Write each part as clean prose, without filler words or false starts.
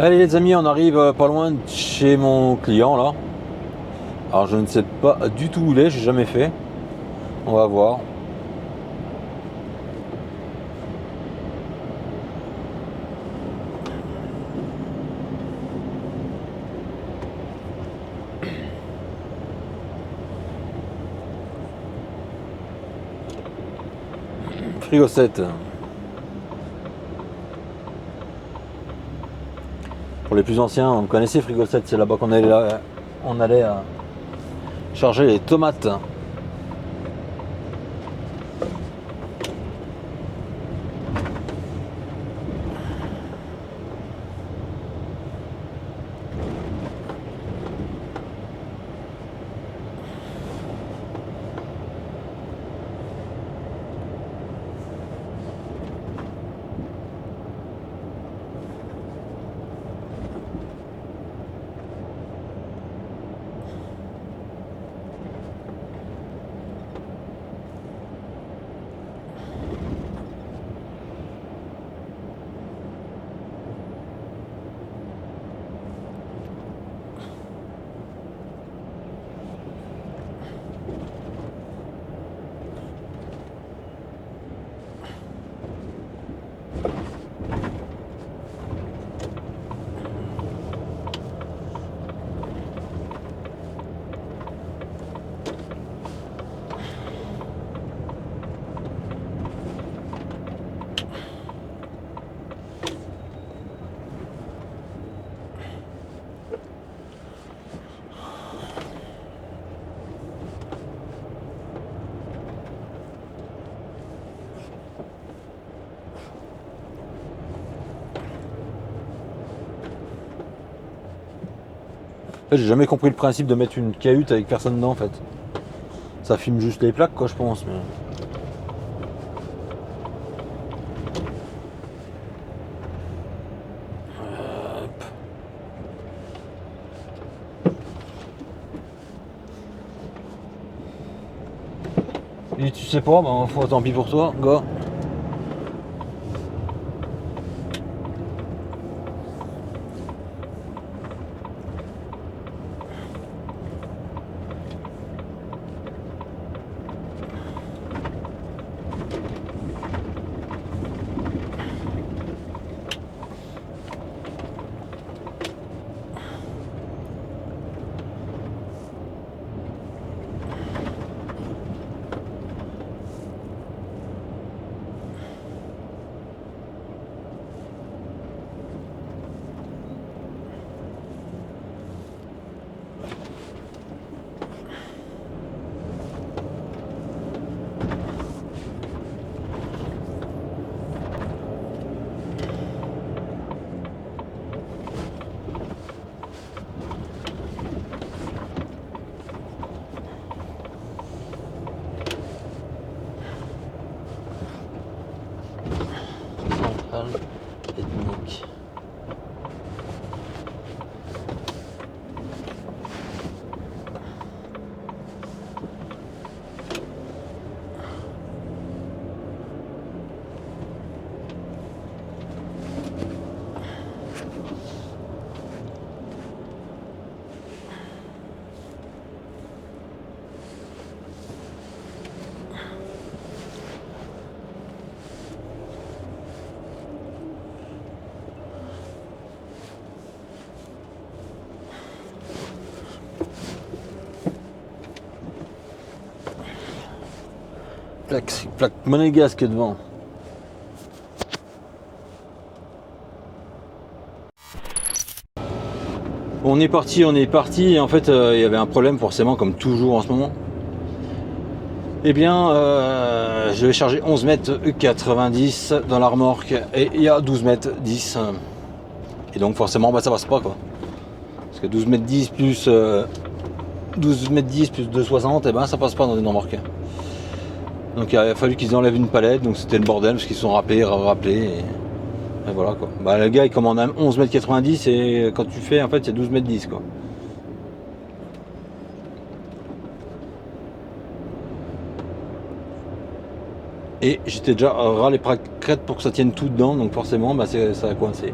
Allez les amis, on arrive pas loin de chez mon client là. Alors je ne sais pas du tout où il est, j'ai jamais fait. On va voir. Frigo 7. Pour les plus anciens, on connaissait Frigo 7, c'est là-bas on allait charger les tomates. En fait, j'ai jamais compris le principe de mettre une cahute avec personne dedans en fait. Ça filme juste les plaques quoi je pense. Mais... Et tu sais pas, bah tant pis pour toi, gars. Centrale ethnique. Plaque monégasque devant. On est parti, et en fait il y avait un problème forcément comme toujours en ce moment. Eh bien je vais charger 11 mètres 90 dans la remorque et il y a 12 mètres 10. Et donc forcément bah, ça passe pas quoi. Parce que 12 mètres 10 plus 12 mètres 10 plus 2,60 et ben ça passe pas dans une remorque. Donc il a fallu qu'ils enlèvent une palette, donc c'était le bordel parce qu'ils se sont rappelés et voilà quoi. Bah le gars il commande 11 mètres 90 et quand tu fais en fait c'est 12 mètres 10 quoi. Et j'étais déjà ras les crêtes pour que ça tienne tout dedans, donc forcément bah ça a coincé.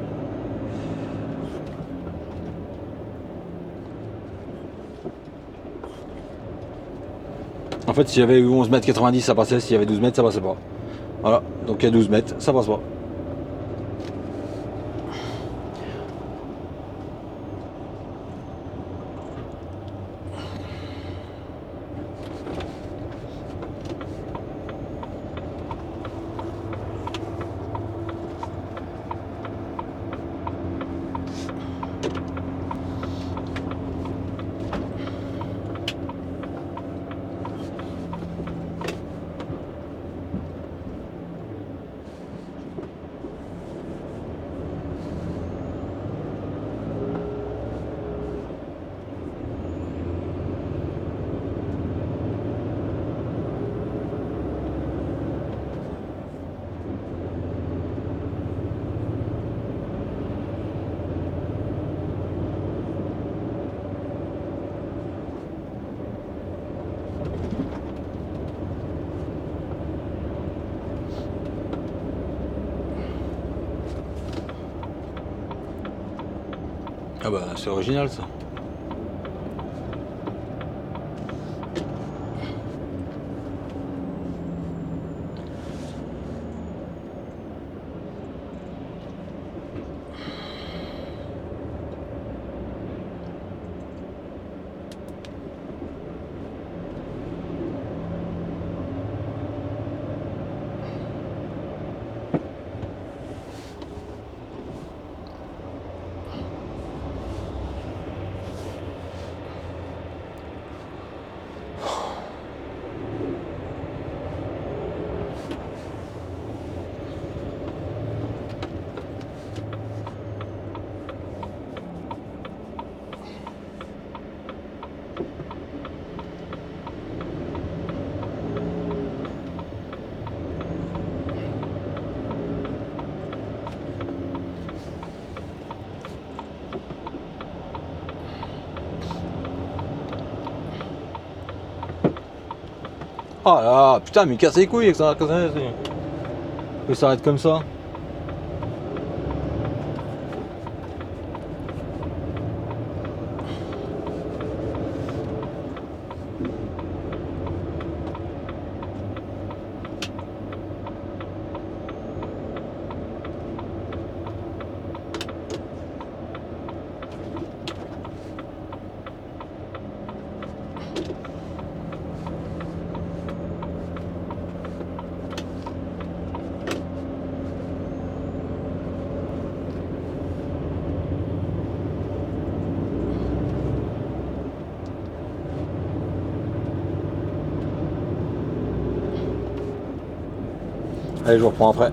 En fait, s'il y avait eu 11 mètres 90, ça passait. S'il y avait 12 mètres, ça passait pas. Voilà, donc il y a 12 mètres, ça passe pas. Ah bah c'est original ça. Oh là, putain, mais casse les couilles avec ça, il s'arrête comme ça. Allez, je vous reprends après.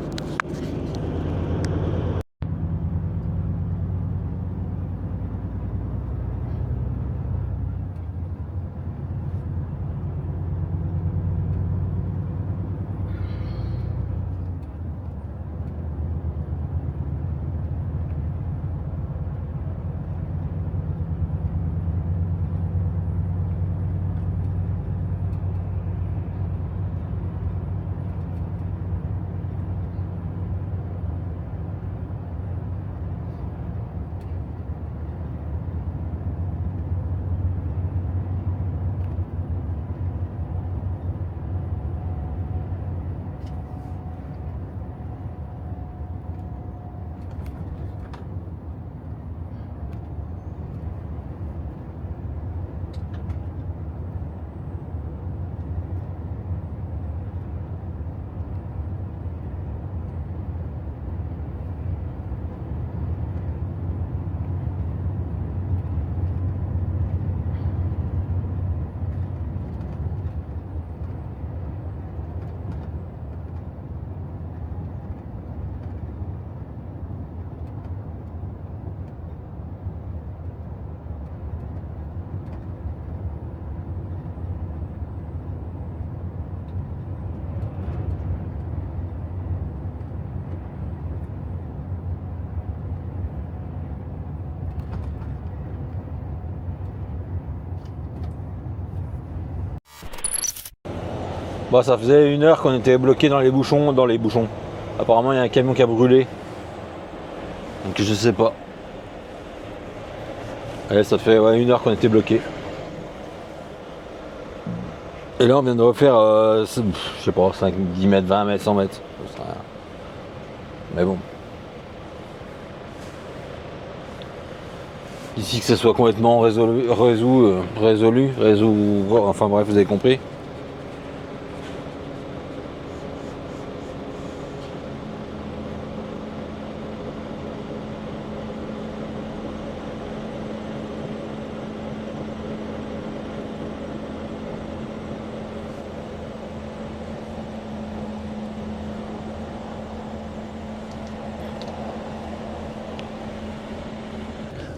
Bon, ça faisait 1 heure qu'on était bloqué dans les bouchons, Apparemment, il y a un camion qui a brûlé. Donc je sais pas. Allez, ça fait 1 heure qu'on était bloqué. Et là on vient de refaire, je sais pas, 5, 10 mètres, 20 mètres, 100 mètres. Mais bon. D'ici que ça soit complètement résolu, enfin bref, vous avez compris.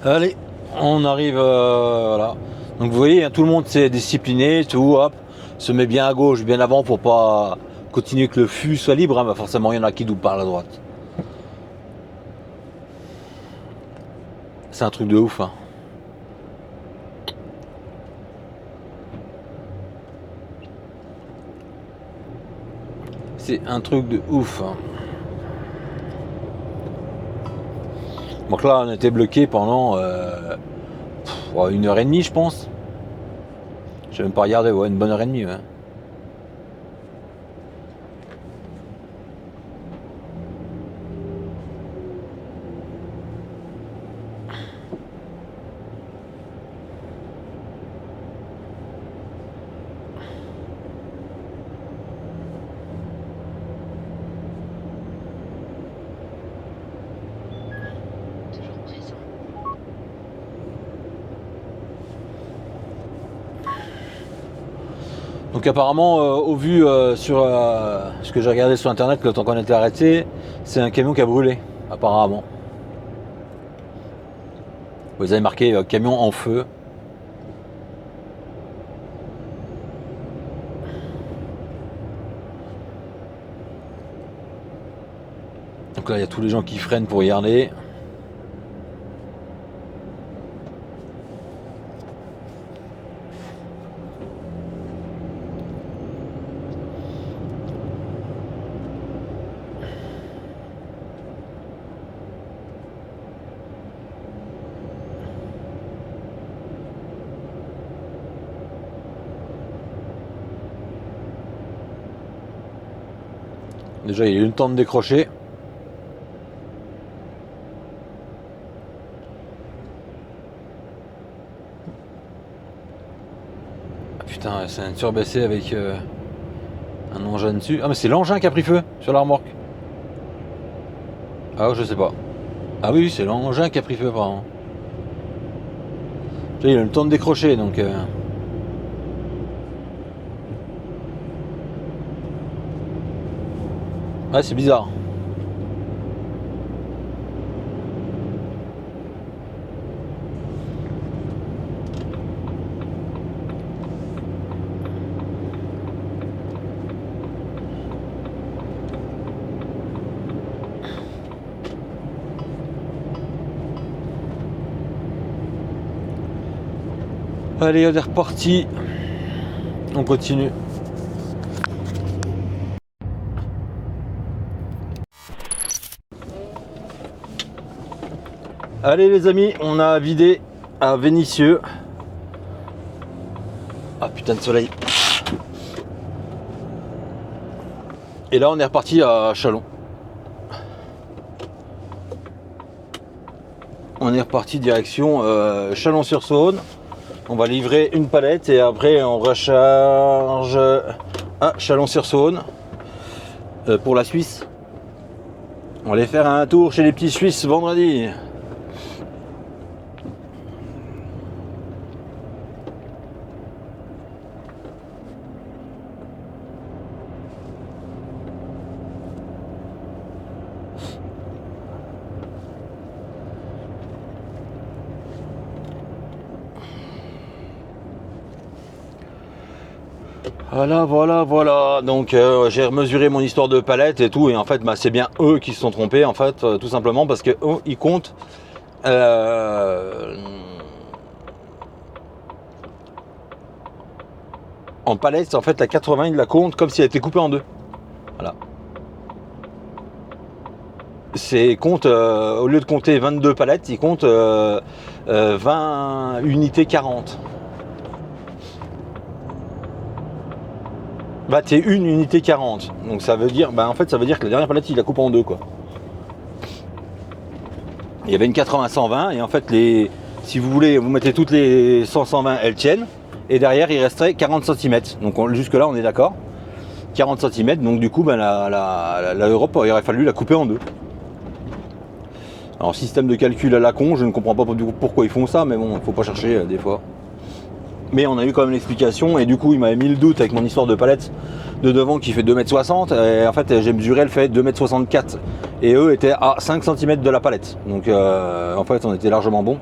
Allez, on arrive, voilà. Donc vous voyez, hein, tout le monde s'est discipliné, tout, hop, se met bien à gauche, bien avant pour pas continuer que le flux soit libre, hein, bah forcément il y en a qui doublent par la droite. C'est un truc de ouf, hein. C'est un truc de ouf, hein. Donc là on était bloqué pendant 1h30 je pense. Je vais même pas regarder, ouais, une bonne heure et demie, ouais. Donc apparemment, au vu sur ce que j'ai regardé sur internet le temps qu'on était arrêté, c'est un camion qui a brûlé, apparemment. Vous avez marqué camion en feu. Donc là, il y a tous les gens qui freinent pour y aller. Déjà, il y a eu le temps de décrocher. Ah putain, c'est un surbaissé avec un engin dessus. Ah mais c'est l'engin qui a pris feu sur la remorque. Ah je sais pas. Ah oui, c'est l'engin qui a pris feu apparemment. Il a eu le temps de décrocher donc... Ouais, c'est bizarre. Allez, on est reparti. On continue. Allez les amis, on a vidé à Vénissieux. Ah putain de soleil. Et là on est reparti à Châlons. On est reparti direction Chalon-sur-Saône. On va livrer une palette et après on recharge à Chalon-sur-Saône pour la Suisse. On va aller faire un tour chez les petits Suisses vendredi. Voilà. Donc j'ai remesuré mon histoire de palette et tout, et en fait bah, c'est bien eux qui se sont trompés en fait, tout simplement parce que ils comptent en palette. En fait la 80 ils la comptent comme si elle était coupée en deux. Voilà. C'est compte au lieu de compter 22 palettes, ils comptent 20 unités 40. bah t'es une unité 40. Donc ça veut dire, bah en fait ça veut dire que la dernière palette il la coupe en deux quoi. Il y avait une 80-120 et en fait si vous voulez vous mettez toutes les 100-120 elles tiennent et derrière il resterait 40 cm. Donc jusque là on est d'accord. 40 cm donc du coup bah, la Europe il aurait fallu la couper en deux. Alors système de calcul à la con, je ne comprends pas pourquoi ils font ça mais bon il faut pas chercher des fois. Mais on a eu quand même l'explication et du coup il m'avait mis le doute avec mon histoire de palette de devant qui fait 2,60 m et en fait j'ai mesuré, elle fait 2,64 m et eux étaient à 5 cm de la palette. Donc en fait on était largement bon.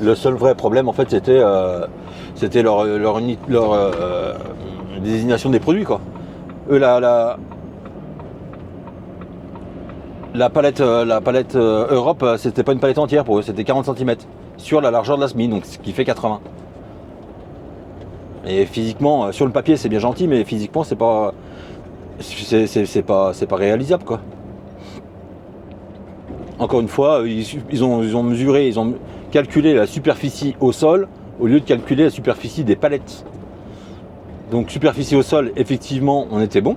Le seul vrai problème en fait c'était leur désignation des produits quoi. Eux la palette Europe c'était pas une palette entière pour eux, c'était 40 cm sur la largeur de la SMI, donc ce qui fait 80. Et physiquement, sur le papier c'est bien gentil, mais physiquement c'est pas réalisable quoi. Encore une fois, ils ont mesuré, ils ont calculé la superficie au sol au lieu de calculer la superficie des palettes. Donc superficie au sol, effectivement, on était bon,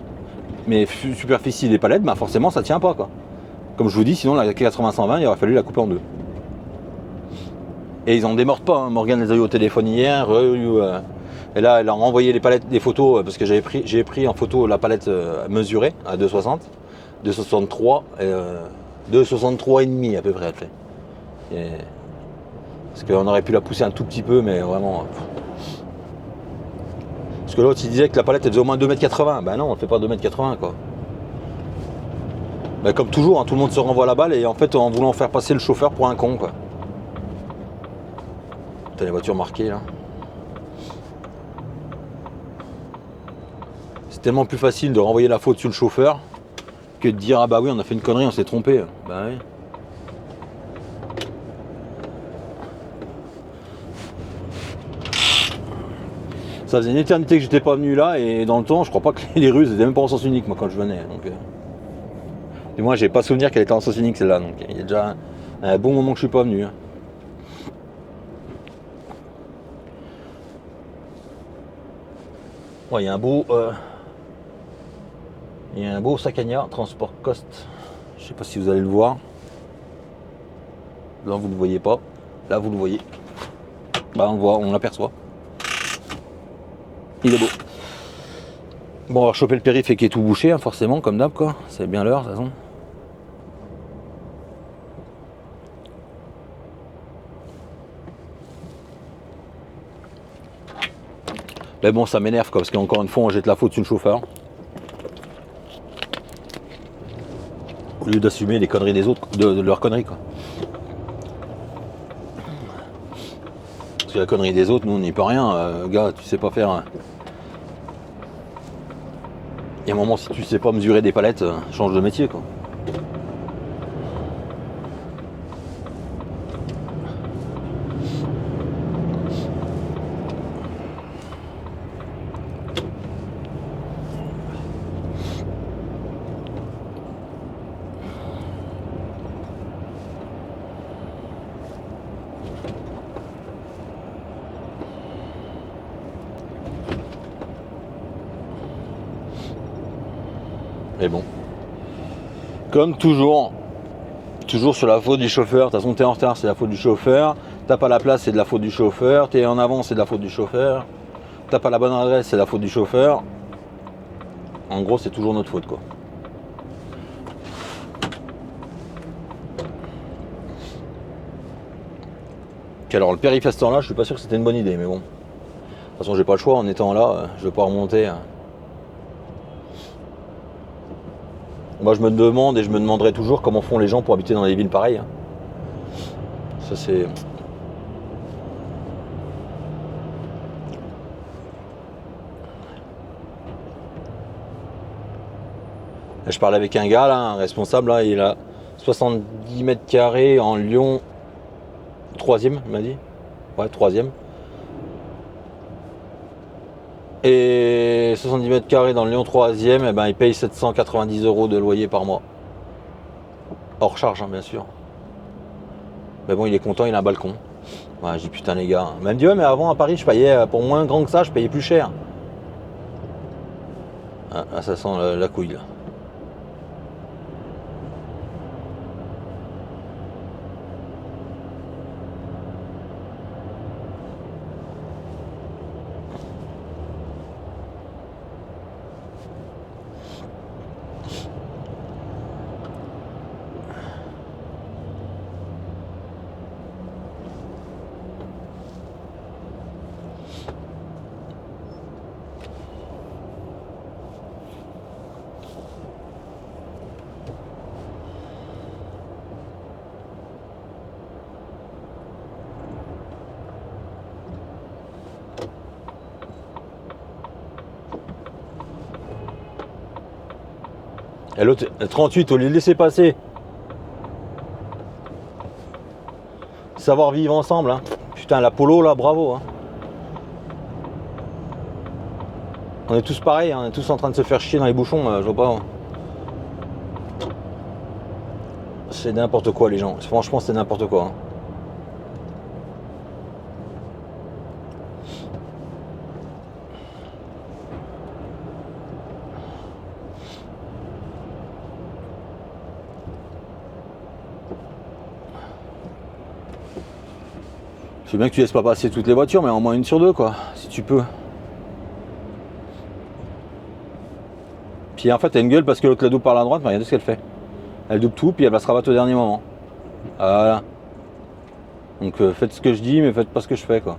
mais superficie des palettes, bah forcément ça tient pas quoi. Comme je vous dis, sinon la 80-120, il aurait fallu la couper en deux. Et ils en démordent pas, hein. Morgane les a eu au téléphone hier, et là elle a renvoyé les palettes, des photos, parce que j'ai pris en photo la palette mesurée à 2,60, 2,63 et 2,63 et demi à peu près elle fait. Parce qu'on aurait pu la pousser un tout petit peu, mais vraiment. Parce que l'autre il disait que la palette elle faisait au moins 2,80 m. Ben non, on ne fait pas 2,80 m quoi. Ben comme toujours, hein, tout le monde se renvoie la balle et en fait en voulant faire passer le chauffeur pour un con quoi. T'as les voitures marquées là. C'est tellement plus facile de renvoyer la faute sur le chauffeur que de dire ah bah oui on a fait une connerie, on s'est trompé. Bah oui. Ça faisait une éternité que j'étais pas venu là et dans le temps je crois pas que les rues étaient même pas en sens unique moi quand je venais. Donc, et moi j'ai pas souvenir qu'elle était en sens unique celle-là, donc il y a déjà un bon moment que je suis pas venu. Ouais, il y a un beau Scania Transport Cost. Je sais pas si vous allez le voir. Là vous ne le voyez pas. Là vous le voyez. Bah on le voit, on l'aperçoit. Il est beau. Bon on va choper le périph' et qui est tout bouché hein, forcément comme d'hab quoi. C'est bien l'heure de toute façon. Mais bon ça m'énerve quoi parce qu'encore une fois on jette la faute sur le chauffeur. Au lieu d'assumer les conneries des autres, de leurs conneries quoi. Parce que la connerie des autres, nous on n'y peut rien, gars, tu sais pas faire. Hein. Il y a un moment si tu sais pas mesurer des palettes, change de métier quoi. Mais bon. Comme toujours sur la faute du chauffeur. De toute façon, t'es en retard, c'est la faute du chauffeur. T'as pas la place, c'est de la faute du chauffeur. T'es en avance, c'est de la faute du chauffeur. T'as pas la bonne adresse, c'est la faute du chauffeur. En gros, c'est toujours notre faute, quoi. Puis alors, le périph' à ce temps-là, je suis pas sûr que c'était une bonne idée, mais bon. De toute façon, j'ai pas le choix. En étant là, je vais pas remonter. Moi je me demande et je me demanderai toujours comment font les gens pour habiter dans des villes pareilles. Ça c'est... Là, je parlais avec un gars là, un responsable là, il a 70 mètres carrés en Lyon 3e, il m'a dit. Ouais, 3e. Et 70 mètres carrés dans le Lyon 3e, et ben il paye 790 € de loyer par mois. Hors charge, hein, bien sûr. Mais bon, il est content, il a un balcon. Ouais, j'ai dit putain les gars. Il m'a dit ouais, mais avant à Paris, je payais pour moins grand que ça, je payais plus cher. Ah, ça sent la couille là. Et l'autre, 38, au lieu de laisser passer. Savoir vivre ensemble, hein. Putain, la polo là, bravo. Hein. On est tous pareils, hein. On est tous en train de se faire chier dans les bouchons, je vois pas. Hein. C'est n'importe quoi les gens, franchement c'est n'importe quoi. Hein. Je sais bien que tu laisses pas passer toutes les voitures, mais au moins une sur deux quoi, si tu peux. Puis en fait elle a une gueule parce que l'autre la double par la droite, mais regardez ce qu'elle fait. Elle double tout, puis elle va se rabattre au dernier moment. Voilà. Donc faites ce que je dis, mais faites pas ce que je fais quoi.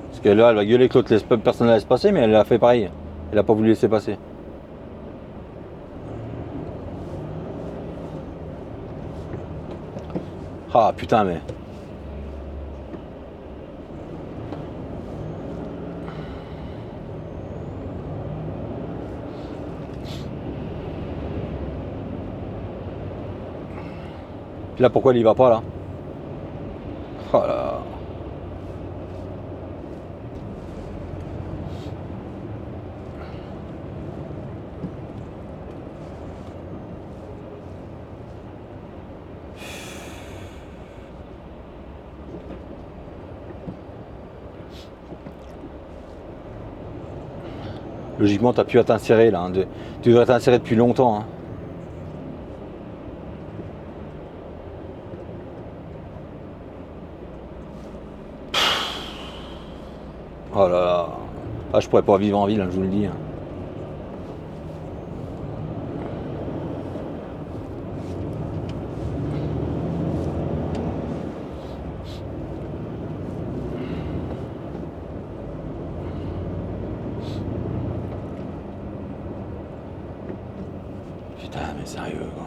Parce que là elle va gueuler que l'autre personne ne laisse passer, mais elle a fait pareil. Elle a pas voulu laisser passer. Ah putain mais. Puis là pourquoi il y va pas là? Oh là. Logiquement, tu as pu t'insérer là. Hein. Tu devrais t'insérer depuis longtemps. Hein. Oh là là. Ah, je pourrais pas vivre en ville, hein, je vous le dis. Hein. Putain, mais sérieux quoi.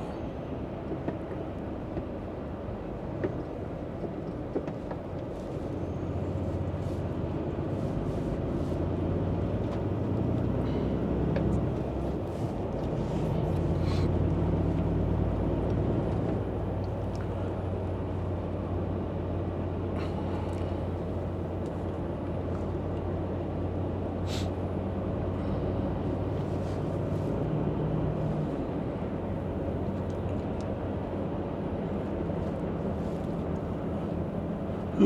«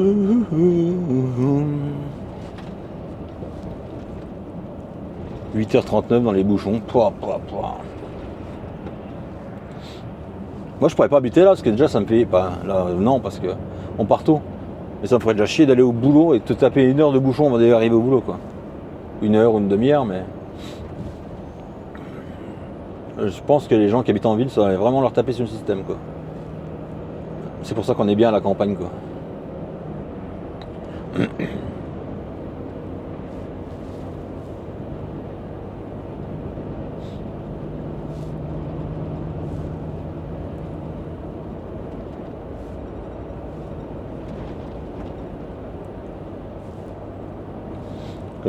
8h39 dans les bouchons. Pouah. Moi je pourrais pas habiter là parce que déjà ça me fait pas. Là non parce que on part tôt. Mais ça me ferait déjà chier d'aller au boulot et de te taper 1 heure de bouchon avant d'arriver au boulot quoi. 1 heure ou une demi-heure mais. Je pense que les gens qui habitent en ville, ça va vraiment leur taper sur le système quoi. C'est pour ça qu'on est bien à la campagne quoi. Quand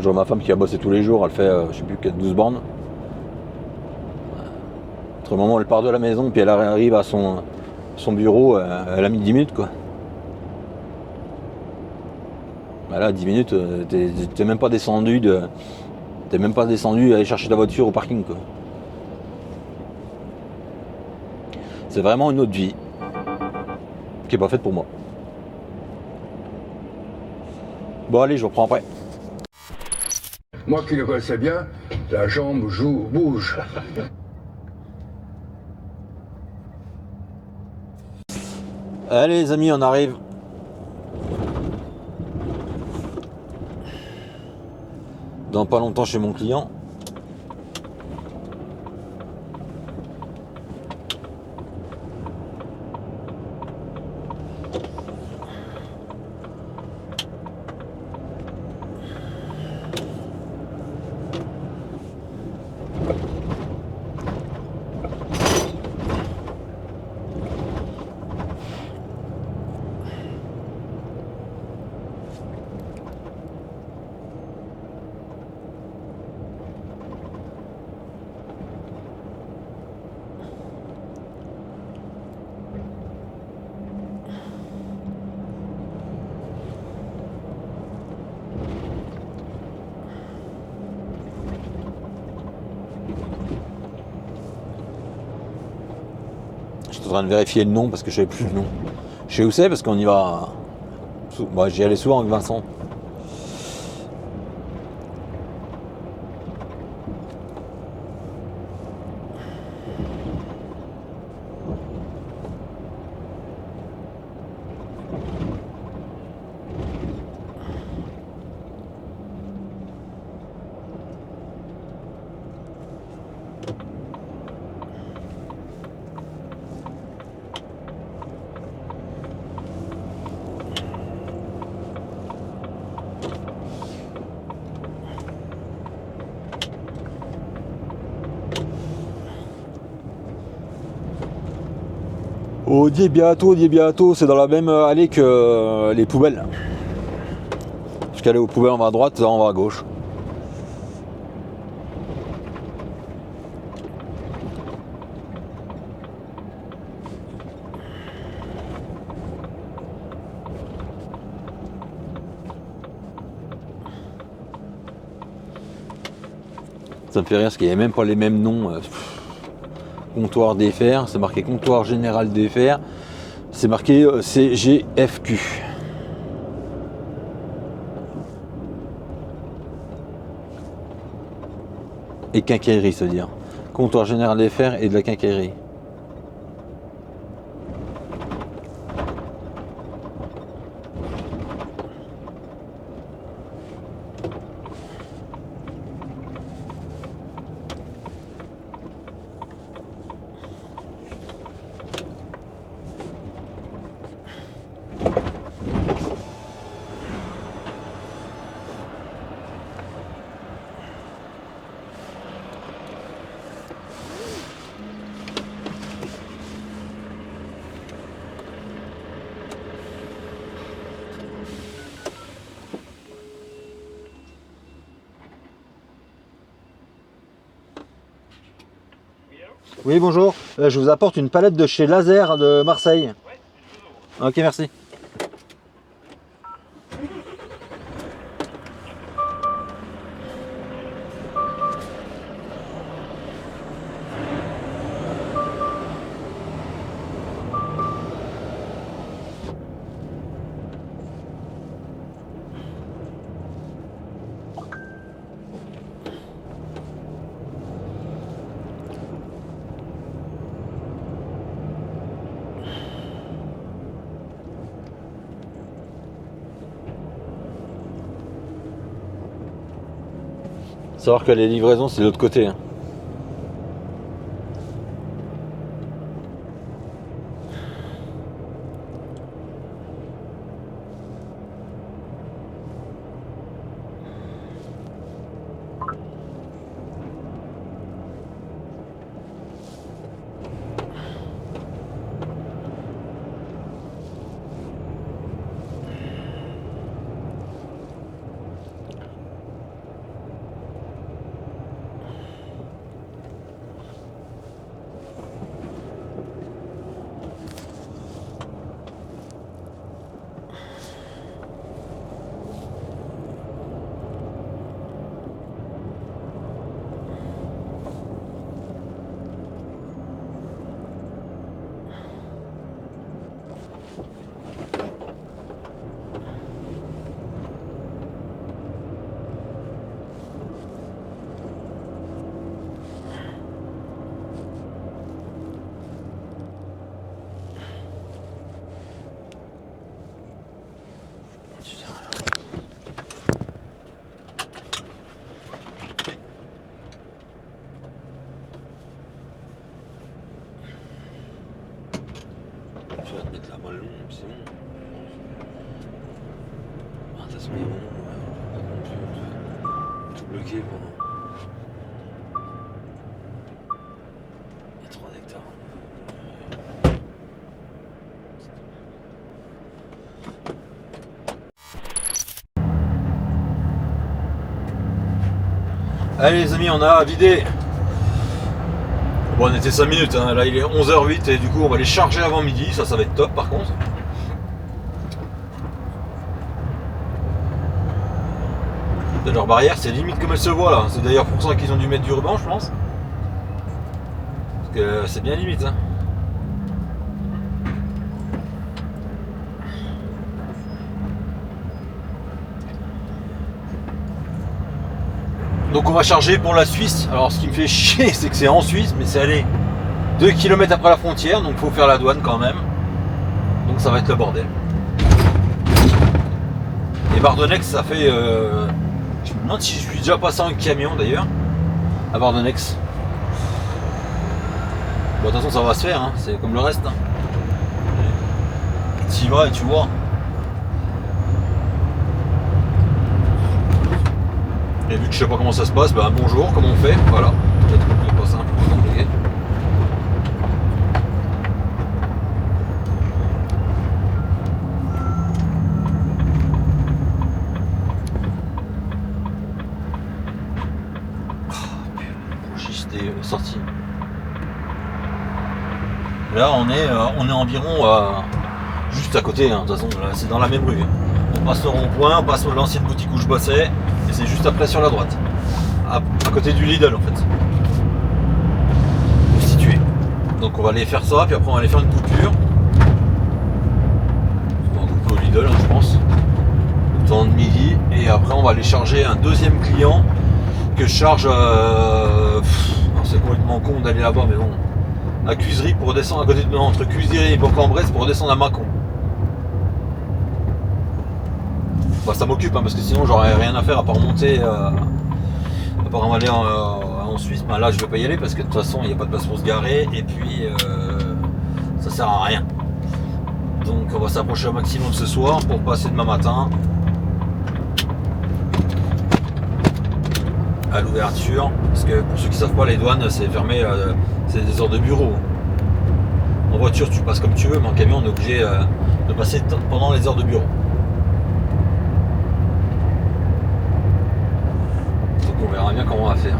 je vois ma femme qui a bossé tous les jours, elle fait, je sais plus, 12 bornes. Entre le moment où elle part de la maison puis elle arrive à son bureau, elle a mis 10 minutes quoi. Bah là 10 minutes, t'es même pas descendu à aller chercher ta voiture au parking quoi. C'est vraiment une autre vie qui est pas faite pour moi. Bon allez, je reprends après. Moi qui le connaissais bien, la jambe bouge. Allez les amis, on arrive. Dans pas longtemps chez mon client. Je suis en train de vérifier le nom parce que je savais plus le nom. Je sais où c'est parce qu'on y va. Bah, j'y allais souvent avec Vincent. Au Dié-Biato, c'est dans la même allée que les poubelles. Parce qu'aller aux poubelles on va à droite, là on va à gauche. Ça me fait rire parce qu'il n'y avait même pas les mêmes noms. Comptoir des fers, c'est marqué comptoir général des fers. C'est marqué CGFQ. Et quincaillerie, c'est-à-dire. Comptoir général des fers et de la quincaillerie. Oui, bonjour. Je vous apporte une palette de chez Laser de Marseille. Ouais. Ok, merci. Savoir que les livraisons c'est de l'autre côté. Hein. moins long, c'est bon. Ah, de toute façon, il y a un moment où on va pas non plus tout bloquer pendant. Il y a 3 hectares. Allez les amis, on a vidé. Bon, on était 5 minutes, hein. Là il est 11h08 et du coup on va les charger avant midi, ça va être top par contre. De leur barrière, c'est limite comme elle se voit là, c'est d'ailleurs pour ça qu'ils ont dû mettre du ruban je pense. Parce que c'est bien limite. Hein. Donc on va charger pour la Suisse. Alors ce qui me fait chier c'est que c'est en Suisse, mais c'est aller 2 km après la frontière, donc il faut faire la douane quand même. Donc ça va être le bordel. Et Bardonex ça fait... je me demande si je suis déjà passé en camion d'ailleurs. À Bardonex. Bon de toute façon ça va se faire, hein. C'est comme le reste. Hein. Tu y vas et tu vois. Et vu que je sais pas comment ça se passe, bah bonjour, comment on fait, voilà. Peut-être que c'est pas simple, pas compliqué. J'étais sorti. Là on est environ juste à côté, hein. De toute façon c'est dans la même rue. On passe le rond-point, on passe l'ancienne boutique où je bossais. Et c'est juste après sur la droite, à côté du Lidl en fait, situé. Donc on va aller faire ça, puis après on va aller faire une coupure. On va couper au Lidl, hein, je pense, au temps de midi, et après on va aller charger un deuxième client que je charge. C'est complètement con d'aller là-bas, mais bon, à Cuisery pour redescendre à côté de entre Cuisery et Bourg-en-Bresse pour redescendre à Mâcon. Bah, ça m'occupe hein, parce que sinon j'aurais rien à faire à part monter à part aller en Suisse. Bah, là je vais pas y aller parce que de toute façon il n'y a pas de place pour se garer et puis ça sert à rien. Donc on va s'approcher au maximum ce soir pour passer demain matin à l'ouverture, parce que pour ceux qui savent pas, les douanes c'est fermé, c'est des heures de bureau. En voiture tu passes comme tu veux, mais en camion on est obligé de passer pendant les heures de bureau. On verra bien comment on va faire.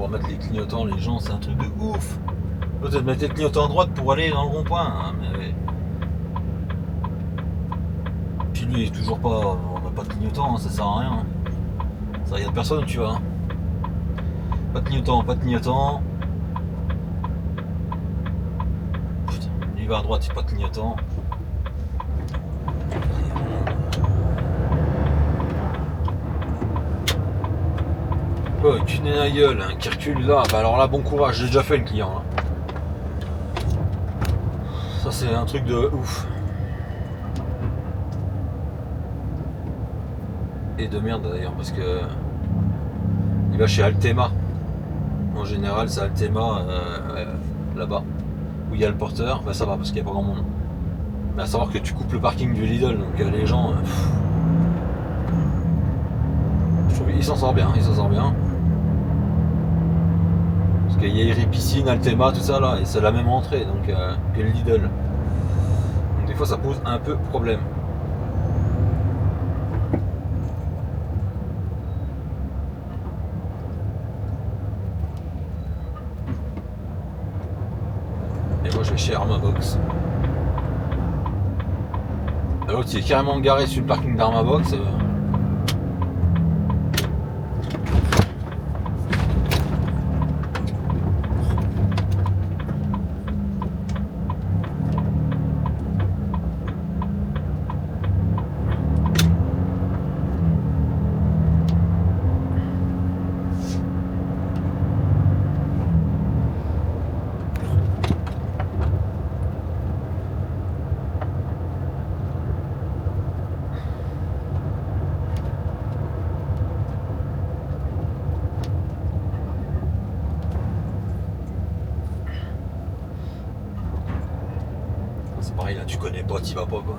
Mettre les clignotants, les gens, c'est un truc de ouf. Peut-être mettre les clignotants à droite pour aller dans le rond-point. Hein, mais... Puis lui, il est toujours pas. On n'a pas de clignotant, hein, ça sert à rien. Hein. Ça regarde personne où tu vas. Hein. Pas de clignotant, pas de clignotant. Putain, lui il va à droite, c'est pas de clignotant. Oh, tu n'es la gueule, hein, qui recule là, bah alors là bon courage, j'ai déjà fait le client. Hein. Ça c'est un truc de ouf. Et de merde d'ailleurs, parce que il va chez Altema. En général c'est Altema là-bas, où il y a le porteur, bah ça va parce qu'il n'y a pas grand monde. Mais à savoir que tu coupes le parking du Lidl, donc les gens... je trouve qu'il s'en sort bien, il s'en sort bien. Parce qu'il y a Piscine, Altema, tout ça là, et c'est la même entrée donc, que le Lidl. Donc des fois ça pose un peu problème. chez Armabox. L'autre c'est carrément garé sur le parking d'Armabox. C'est pareil là, tu connais pas, t'y vas pas quoi.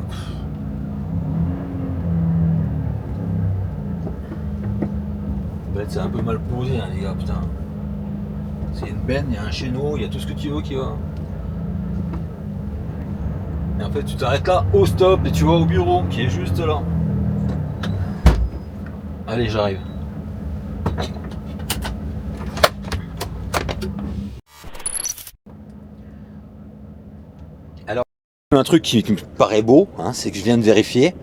Bête, c'est un peu mal posé hein, les gars, putain. C'est une benne, il y a un chéneau, il y a tout ce que tu veux qui va. Et en fait tu t'arrêtes là au stop et tu vas au bureau qui est juste là. Allez, j'arrive. Alors, un truc qui me paraît beau, hein, c'est que je viens de vérifier.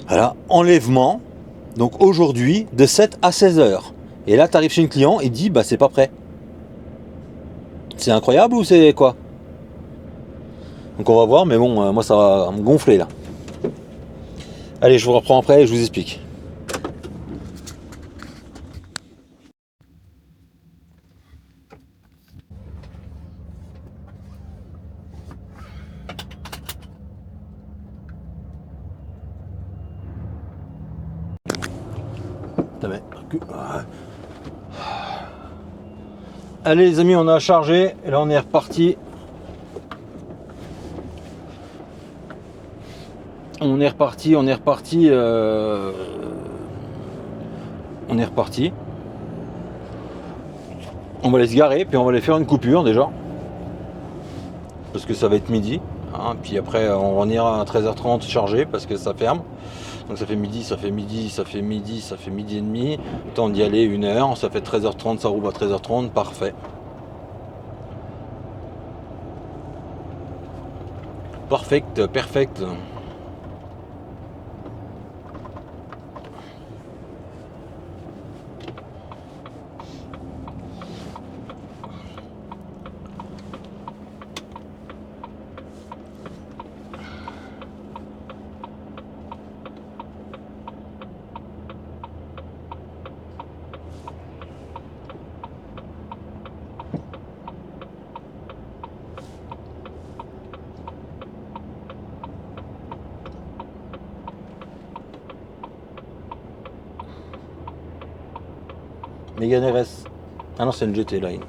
Voilà, enlèvement. Donc aujourd'hui, de 7 à 16 heures. Et là, tu arrives chez un client, il dit, bah c'est pas prêt. C'est incroyable ou c'est quoi? Donc on va voir, mais bon, moi ça va me gonfler là. Allez, je vous reprends après et je vous explique. Allez les amis, on a chargé et là on est reparti. On est reparti. On va aller se garer, puis on va aller faire une coupure déjà. Parce que ça va être midi. Hein, puis après on va venir à 13h30 charger parce que ça ferme. Donc ça fait midi et demi. Temps d'y aller 1h, ça fait 13h30, ça roule à 13h30, parfait. Perfect. Mégane RS. Ah non, c'est une GT Line.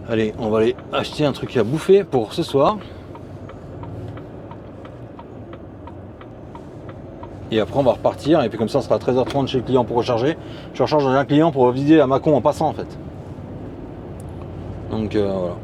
Allez, on va aller acheter un truc à bouffer pour ce soir. Et après on va repartir et puis comme ça on sera à 13h30 chez le client pour recharger. Je recharge un client pour visiter à Mâcon en passant en fait. Donc voilà.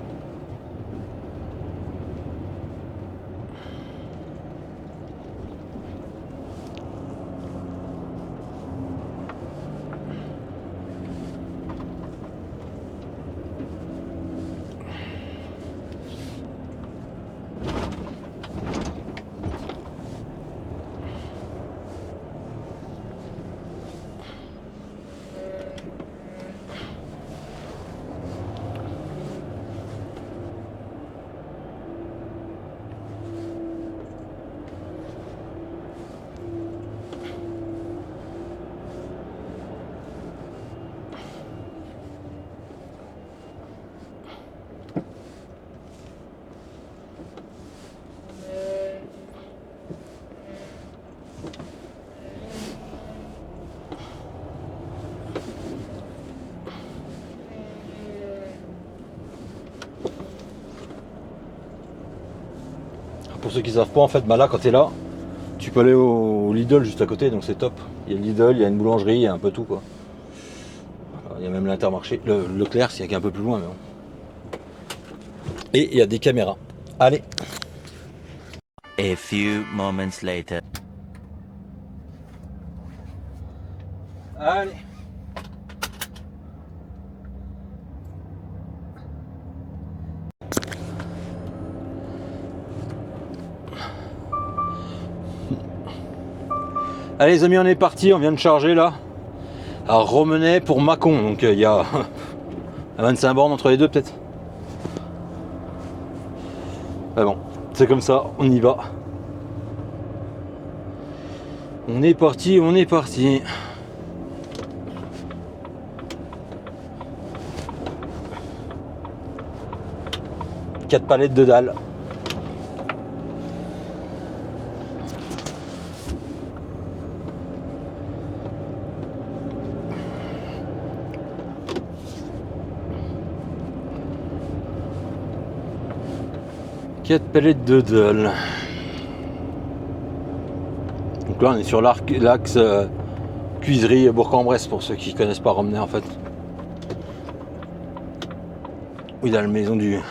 Pour ceux qui savent pas, en fait, bah là, quand tu es là, tu peux aller au Lidl juste à côté, donc c'est top. Il y a le Lidl, il y a une boulangerie, il y a un peu tout quoi. Il y a même l'Intermarché, le Leclerc, s'il y a un peu plus loin, mais bon. Et il y a des caméras. Allez. A few moments later. Allez. Allez les amis, on est parti, on vient de charger là à Romenay pour Mâcon, donc il y a 25 bornes entre les deux peut-être. Ah bon, c'est comme ça, on y va. On est parti, on est parti. Quatre palettes de dalles. Quatre palettes de dalles. Donc là on est sur l'axe Cuiserie Bourg-en-Bresse pour ceux qui connaissent pas Romenay en fait. Oui, dans la maison du... Hop,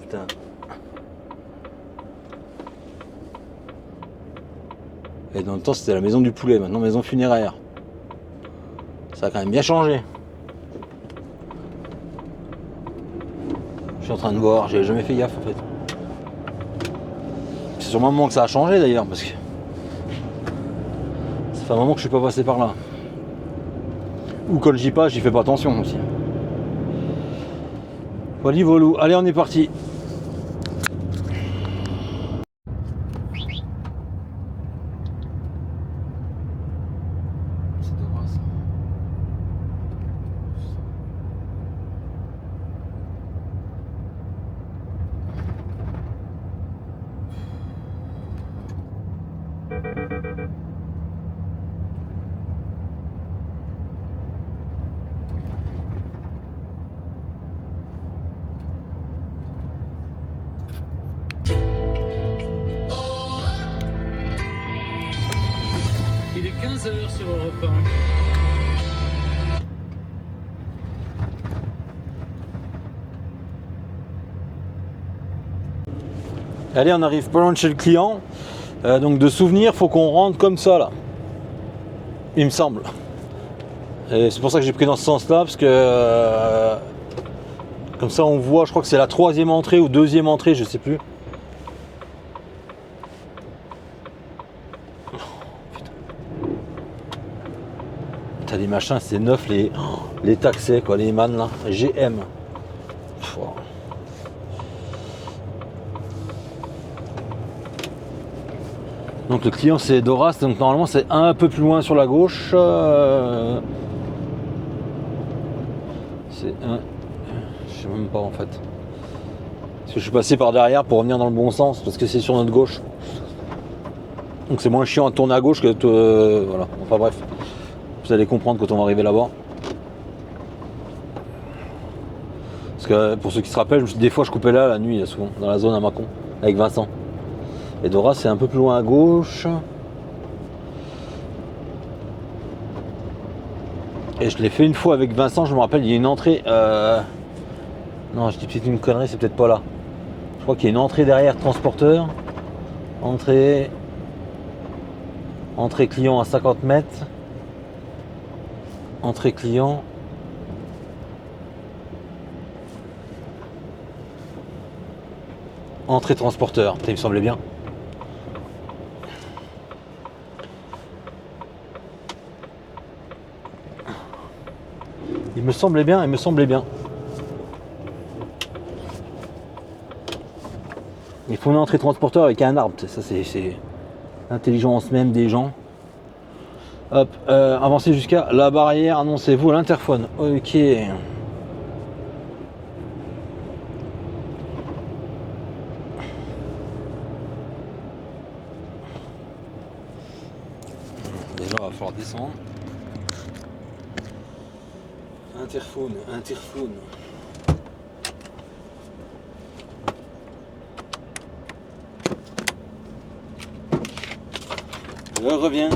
putain. Et dans le temps c'était la maison du poulet, maintenant maison funéraire. Ça a quand même bien changé. Je suis en train de voir, j'ai jamais fait gaffe en fait. C'est sûrement un moment que ça a changé d'ailleurs parce que ça fait un moment que je suis pas passé par là. Ou quand j'y passe, j'y fais pas attention aussi. Voilà, volou. Allez, on est parti. Il est 15h sur Europe 1. Allez, on arrive pas loin de chez le client. Donc de souvenir, faut qu'on rentre comme ça là. Il me semble. Et c'est pour ça que j'ai pris dans ce sens-là, parce que comme ça on voit, je crois que c'est la troisième entrée ou deuxième entrée, je sais plus. T'as des machins, c'est neuf, les taxés quoi, les man là, GM. Donc le client c'est Doras, donc normalement c'est un peu plus loin sur la gauche. C'est un... Je sais même pas en fait. Parce que je suis passé par derrière pour revenir dans le bon sens, parce que c'est sur notre gauche. Donc c'est moins chiant à tourner à gauche que... voilà, enfin bref. Vous allez comprendre quand on va arriver là-bas. Parce que pour ceux qui se rappellent, des fois je coupais là la nuit, là, souvent, dans la zone à Mâcon, avec Vincent. Et Dora c'est un peu plus loin à gauche. Et je l'ai fait une fois avec Vincent, je me rappelle, il y a une entrée. Non, je dis peut-être une connerie, c'est peut-être pas là. Je crois qu'il y a une entrée derrière transporteur. Entrée client à 50 mètres. Entrée client. Entrée transporteur. Ça, il me semblait bien. Il me semblait bien, il me semblait bien. Il faut une entrée transporteur avec un arbre. Ça, c'est l'intelligence même des gens. Hop, avancez jusqu'à la barrière, annoncez-vous à l'interphone. Ok. Déjà, il va falloir descendre. Interphone. Je reviens.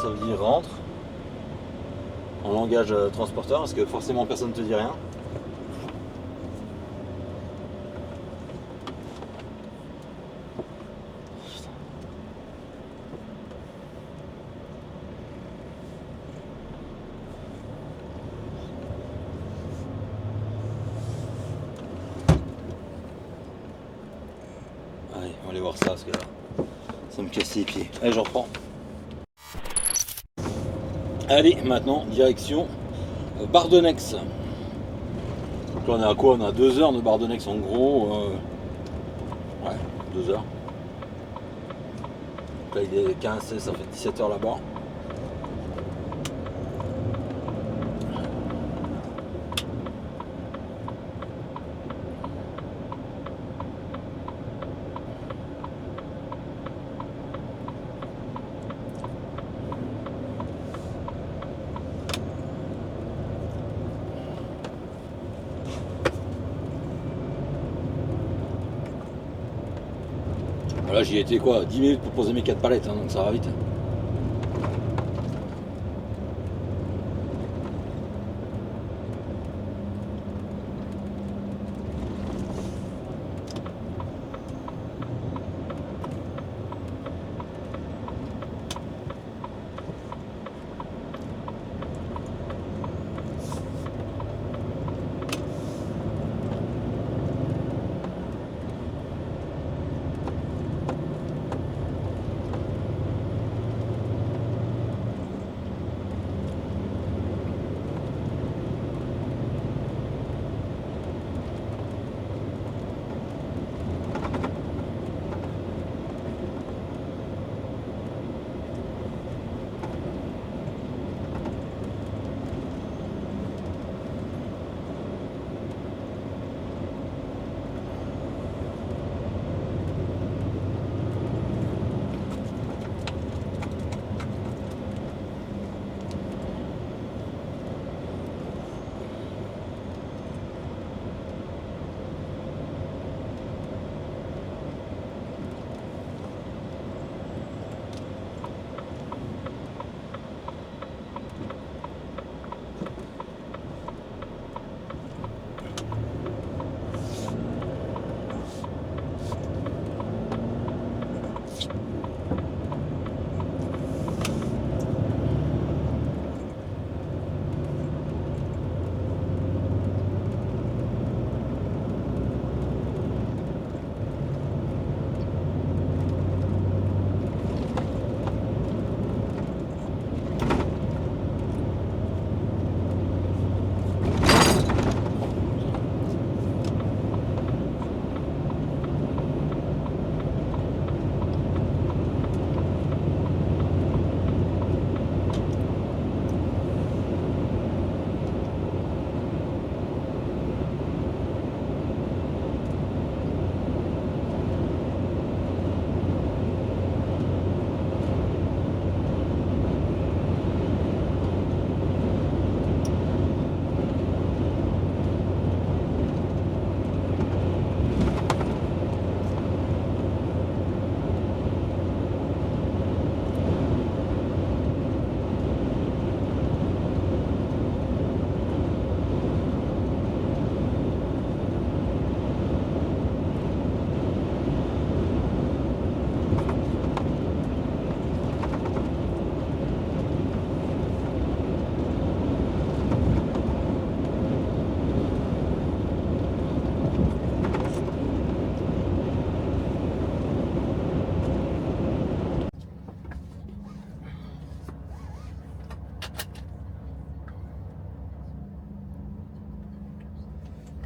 ça veut dire rentre. En langage transporteur, parce que forcément personne ne te dit rien. Allez, on va aller voir ça parce que là, ça me casse les pieds. Allez, j'en reprends. Allez, maintenant, direction Bardonex. Donc là, on est à quoi? On a 2 heures de Bardonex en gros. Ouais, 2 heures. Donc là, il est 15, ça fait 17 heures là-bas. Là j'y étais quoi, 10 minutes pour poser mes 4 palettes, hein, donc ça va vite.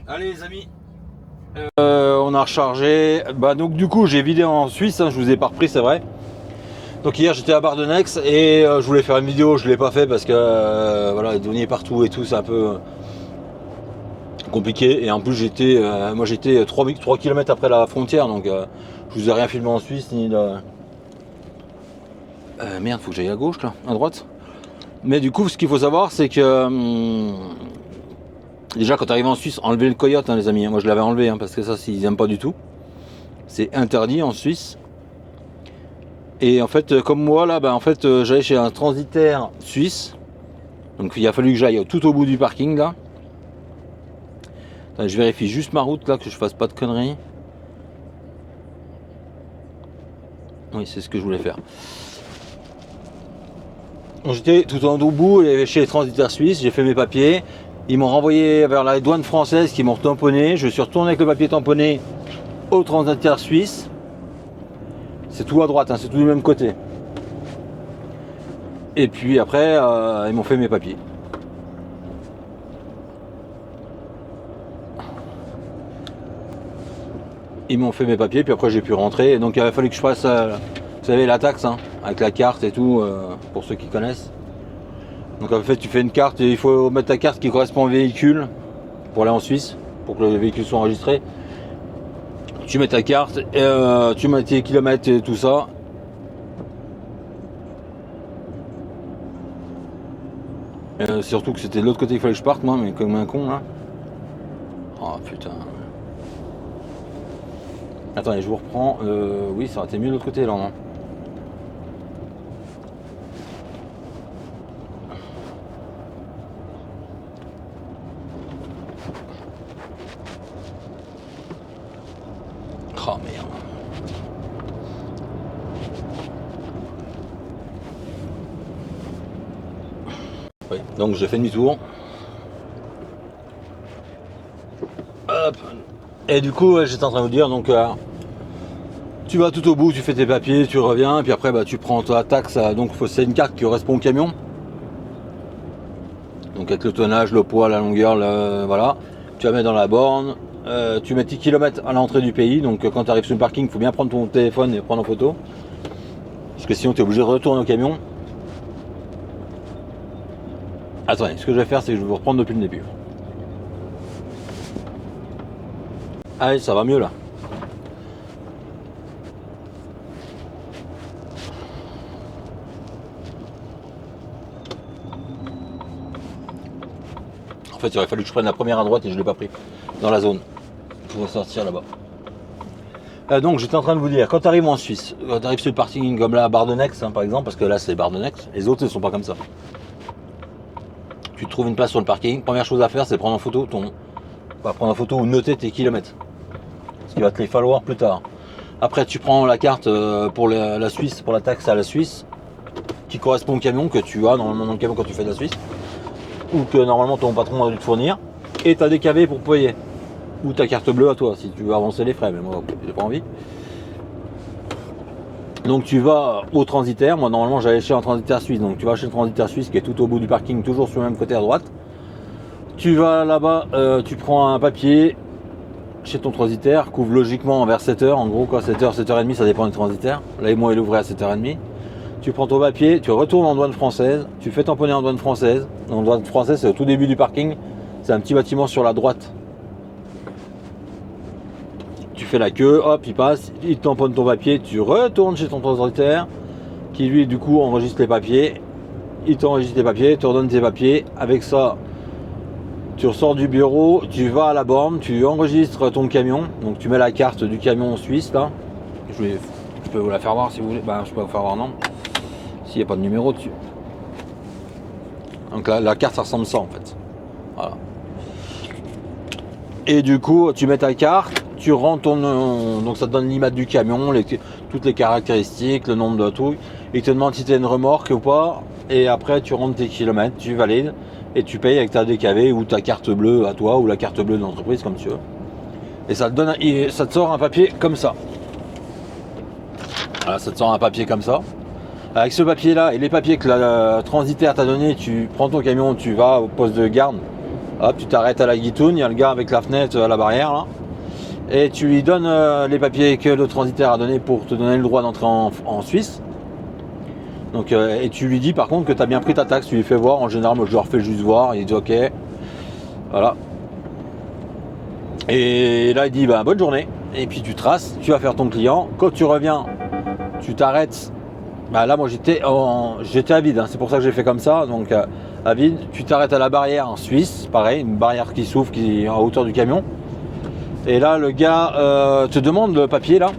Allez les amis, on a rechargé. Bah donc du coup j'ai vidé en Suisse, hein, je vous ai pas repris, c'est vrai. Donc hier j'étais à Bardonex et je voulais faire une vidéo, je l'ai pas fait parce que voilà, les douaniers partout et tout, c'est un peu compliqué. Et en plus j'étais moi j'étais 3 km après la frontière, donc je vous ai rien filmé en Suisse ni de... merde, faut que j'aille à gauche là, à droite. Mais du coup ce qu'il faut savoir c'est que déjà quand tu arrives en Suisse, enlevez le coyote, hein, les amis. Moi je l'avais enlevé, hein, parce que ça ils n'aiment pas du tout. C'est interdit en Suisse. Et en fait, comme moi là, en fait, j'allais chez un transitaire suisse. Donc il a fallu que j'aille tout au bout du parking là. Attends, je vérifie juste ma route là, que je fasse pas de conneries. Oui, c'est ce que je voulais faire. J'étais tout au bout chez les transitaires suisses, j'ai fait mes papiers. Ils m'ont renvoyé vers la douane française qui m'ont tamponné. Je suis retourné avec le papier tamponné au transitaire suisse. C'est tout à droite, hein, c'est tout du même côté. Et puis après, ils m'ont fait mes papiers. Ils m'ont fait mes papiers, puis après j'ai pu rentrer. Et donc il a fallu que je fasse, vous savez, la taxe, hein, avec la carte et tout, pour ceux qui connaissent. Donc en fait, tu fais une carte et il faut mettre ta carte qui correspond au véhicule pour aller en Suisse, pour que le véhicule soit enregistré. Tu mets ta carte, et, tu mets tes kilomètres et tout ça. Surtout que c'était de l'autre côté qu'il fallait que je parte, moi, mais comme un con là. Oh putain. Attendez, je vous reprends. Oui, ça aurait été mieux de l'autre côté là, non? Oh merde. Oui, donc j'ai fait demi-tour. Hop. Et du coup, j'étais en train de vous dire, donc tu vas tout au bout, tu fais tes papiers, tu reviens, et puis après tu prends ta taxe, donc c'est une carte qui correspond au camion. Donc avec le tonnage, le poids, la longueur, voilà. Tu la mets dans la borne, tu mets tes kilomètres à l'entrée du pays, donc quand tu arrives sur le parking, il faut bien prendre ton téléphone et prendre en photo. Parce que sinon tu es obligé de retourner au camion. Attendez, ce que je vais faire, c'est que je vais vous reprendre depuis le début. Allez, ça va mieux là. En fait, il aurait fallu que je prenne la première à droite et je ne l'ai pas pris dans la zone pour sortir là-bas. Donc j'étais en train de vous dire, quand tu arrives en Suisse, quand tu arrives sur le parking comme là à Bardenex, hein, par exemple, parce que là c'est Bardenex, les autres ne sont pas comme ça. Tu trouves une place sur le parking, première chose à faire c'est prendre en photo prendre en photo ou noter tes kilomètres. Ce qui va te les falloir plus tard. Après tu prends la carte pour la Suisse, pour la taxe à la Suisse, qui correspond au camion que tu as normalement dans le camion quand tu fais de la Suisse, ou que normalement ton patron a dû te fournir, et tu as des KV pour payer. Ou ta carte bleue à toi si tu veux avancer les frais, mais moi j'ai pas envie. Donc tu vas au transitaire, moi normalement j'allais chez un transitaire suisse, donc tu vas chez le transitaire suisse qui est tout au bout du parking, toujours sur le même côté à droite. Tu vas là-bas, tu prends un papier chez ton transitaire, couvre logiquement vers 7h, en gros quoi, 7h, 7h30, ça dépend du transitaire. Là moi il ouvrait à 7h30. Tu prends ton papier, tu retournes en douane française, tu fais tamponner en douane française. En douane française c'est au tout début du parking, c'est un petit bâtiment sur la droite. Tu fais la queue, hop, il passe, il tamponne ton papier, tu retournes chez ton transitaire, qui lui du coup enregistre les papiers, il t'enregistre les papiers, te redonne tes papiers, avec ça tu ressors du bureau, tu vas à la borne, tu enregistres ton camion, donc tu mets la carte du camion suisse là, je peux vous la faire voir si vous voulez, je peux vous faire voir non, s'il n'y a pas de numéro dessus. Donc la carte ça ressemble à ça en fait, voilà. Et du coup tu mets ta carte, tu rentres ton nom, donc ça te donne l'image du camion, toutes les caractéristiques, le nombre de tout. Il te demande si tu as une remorque ou pas. Et après tu rentres tes kilomètres, tu valides et tu payes avec ta DKV ou ta carte bleue à toi ou la carte bleue de l'entreprise comme tu veux. Et ça te sort un papier comme ça. Voilà, ça te sort un papier comme ça. Avec ce papier là et les papiers que la transitaire t'a donné, tu prends ton camion, tu vas au poste de garde. Hop, tu t'arrêtes à la guitoune, il y a le gars avec la fenêtre à la barrière là. Et tu lui donnes les papiers que le transitaire a donné pour te donner le droit d'entrer en Suisse. Donc, et tu lui dis par contre que tu as bien pris ta taxe, tu lui fais voir, en général moi je leur fais juste voir, il dit ok, voilà. Et là il dit bonne journée, et puis tu traces, tu vas faire ton client, quand tu reviens, tu t'arrêtes, là moi j'étais à vide, hein, c'est pour ça que j'ai fait comme ça, donc à vide, tu t'arrêtes à la barrière en Suisse, pareil, une barrière qui s'ouvre qui est à hauteur du camion. Et là le gars te demande le papier là,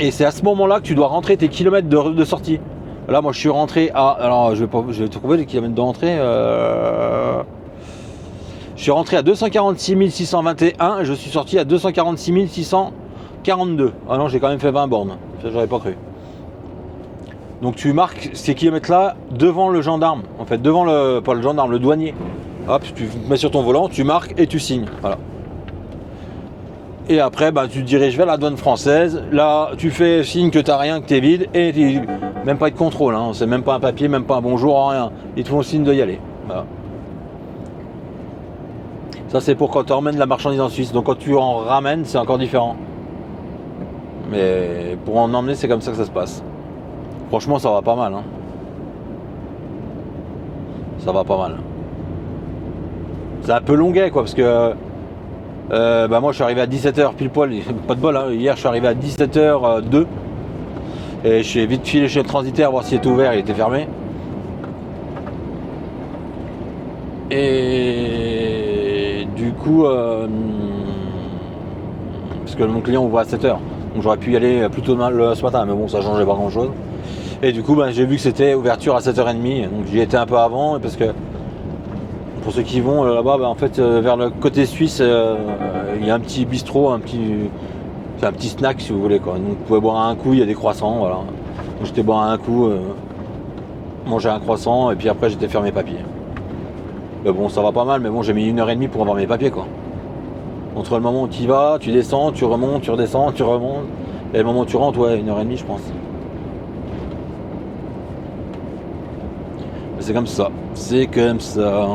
Et c'est à ce moment-là que tu dois rentrer tes kilomètres de sortie. Là, moi, je suis rentré à... Alors, je vais te trouver les kilomètres d'entrée. Je suis rentré à 246 621 et je suis sorti à 246 642. Ah non, j'ai quand même fait 20 bornes. Ça, j'aurais pas cru. Donc, tu marques ces kilomètres-là devant le gendarme. En fait, devant le... Pas le gendarme, le douanier. Hop, tu mets sur ton volant, tu marques et tu signes. Voilà. Et après, bah, tu te diriges vers la douane française. Là, tu fais signe que tu n'as rien, que tu es vide. Et même pas de contrôle. Hein. C'est même pas un papier, même pas un bonjour, rien. Ils te font signe de y aller. Voilà. Ça, c'est pour quand tu emmènes la marchandise en Suisse. Donc, quand tu en ramènes, c'est encore différent. Mais pour en emmener, c'est comme ça que ça se passe. Franchement, ça va pas mal. Hein. Ça va pas mal. C'est un peu longuet, quoi, parce que... bah moi je suis arrivé à 17h pile poil, pas de bol hein. Hier je suis arrivé à 17h02 et je suis vite filé chez le transitaire voir s'il était ouvert, il était fermé. Et du coup parce que mon client ouvre à 7h, donc j'aurais pu y aller plus tôt ce matin, mais bon ça changeait pas grand chose. Et du coup bah, j'ai vu que c'était ouverture à 7h30, donc j'y étais un peu avant parce que pour ceux qui vont là-bas, bah, en fait, vers le côté suisse, il y a un petit bistrot, c'est un petit snack si vous voulez, quoi. Donc vous pouvez boire un coup, il y a des croissants, voilà. Donc j'étais boire un coup, manger un croissant, et puis après j'étais faire mes papiers. Mais bon, ça va pas mal, mais bon, j'ai mis 1h30 pour avoir mes papiers, quoi. Entre le moment où tu y vas, tu descends, tu remontes, tu redescends, tu remontes, et le moment où tu rentres, ouais, 1h30 je pense. Mais c'est comme ça, c'est comme ça.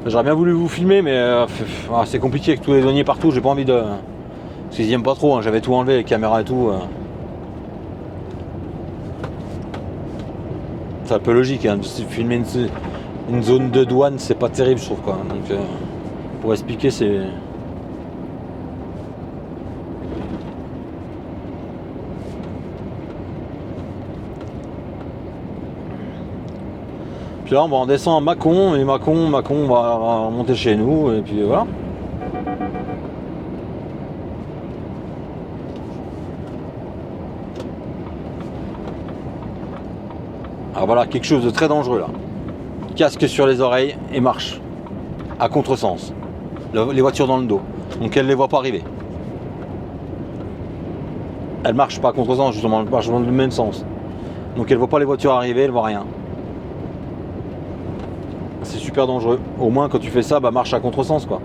J'aurais bien voulu vous filmer, mais c'est compliqué avec tous les douaniers partout, j'ai pas envie de... Parce qu'ils aiment pas trop, hein. J'avais tout enlevé, les caméras et tout. C'est un peu logique, hein. Filmer une zone de douane, c'est pas terrible, je trouve, quoi. Donc, pour expliquer, c'est... Puis là, on descend à Mâcon, et Mâcon, on va monter chez nous, et puis voilà. Alors voilà, quelque chose de très dangereux là. Casque sur les oreilles et marche. À contresens. Les voitures dans le dos. Donc elle ne les voit pas arriver. Elle marche pas à contresens, justement, elle marche dans le même sens. Donc elle voit pas les voitures arriver, elle voit rien. C'est super dangereux. Au moins quand tu fais ça, bah marche à contresens, quoi.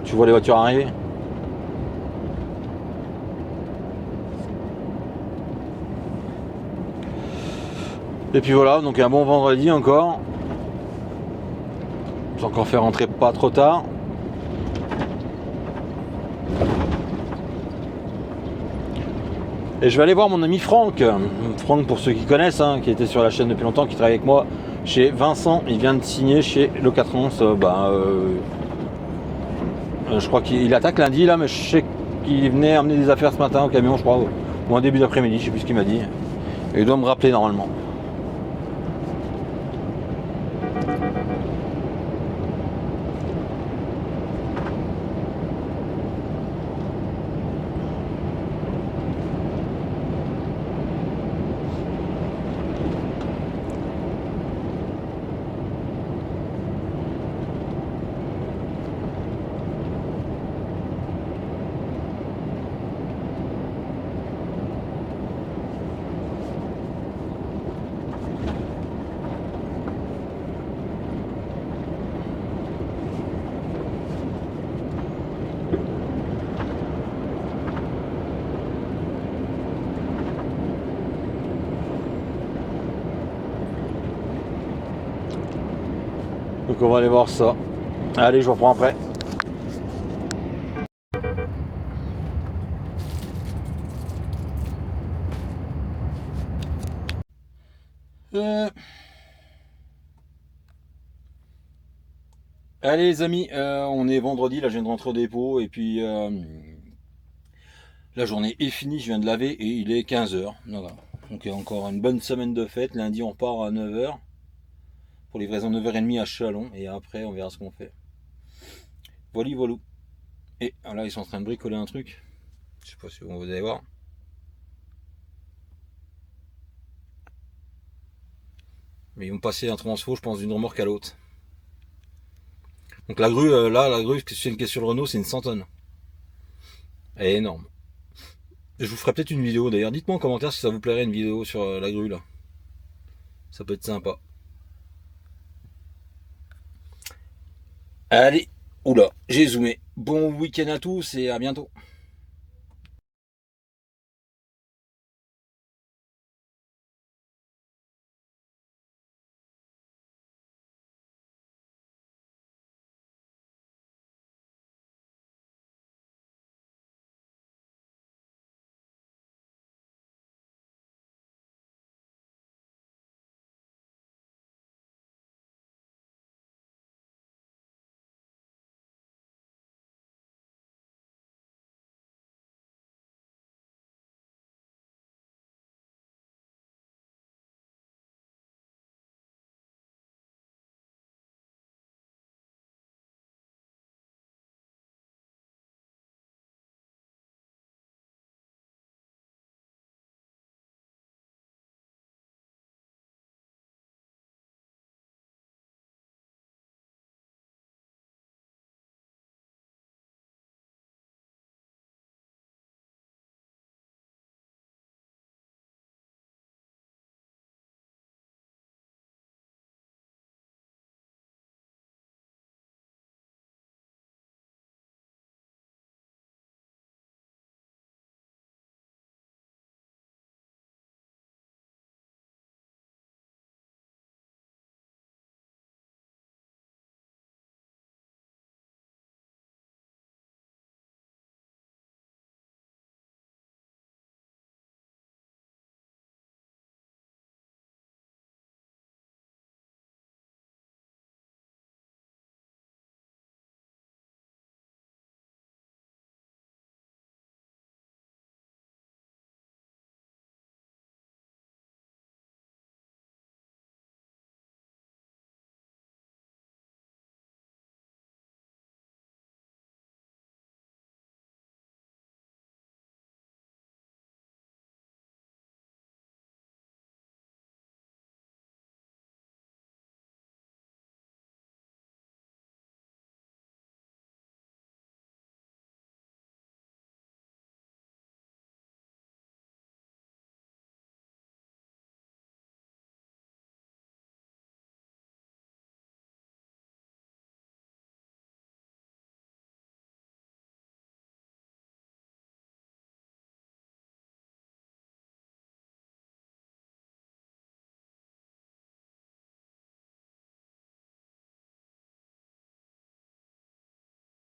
Tu vois les voitures arriver. Et puis voilà, donc un bon vendredi encore. J'ai encore fait rentrer pas trop tard. Et je vais aller voir mon ami Franck. Franck, pour ceux qui connaissent, hein, qui était sur la chaîne depuis longtemps, qui travaille avec moi chez Vincent. Il vient de signer chez Locatrans. Je crois qu'il attaque lundi là, mais je sais qu'il venait amener des affaires ce matin au camion, je crois, ou en début d'après-midi, je sais plus ce qu'il m'a dit. Et il doit me rappeler normalement. Donc on va aller voir ça. Allez, je vous reprends après. Allez les amis, on est vendredi, là je viens de rentrer au dépôt et puis la journée est finie, je viens de laver et il est 15h. Voilà. Donc il y a encore une bonne semaine de fête. Lundi on repart à 9h. Pour livraison 9h30 à Chalon. Et après on verra ce qu'on fait. Voilà, voilà. Et là ils sont en train de bricoler un truc. Je sais pas si vous allez voir. Mais ils vont passer un transfo, je pense, d'une remorque à l'autre. Donc la grue, la grue qui est sur le Renault, c'est une 100 tonnes. Elle est énorme. Je vous ferai peut-être une vidéo d'ailleurs. Dites-moi en commentaire si ça vous plairait une vidéo sur la grue là. Ça peut être sympa. Allez, oula, j'ai zoomé. Bon week-end à tous et à bientôt.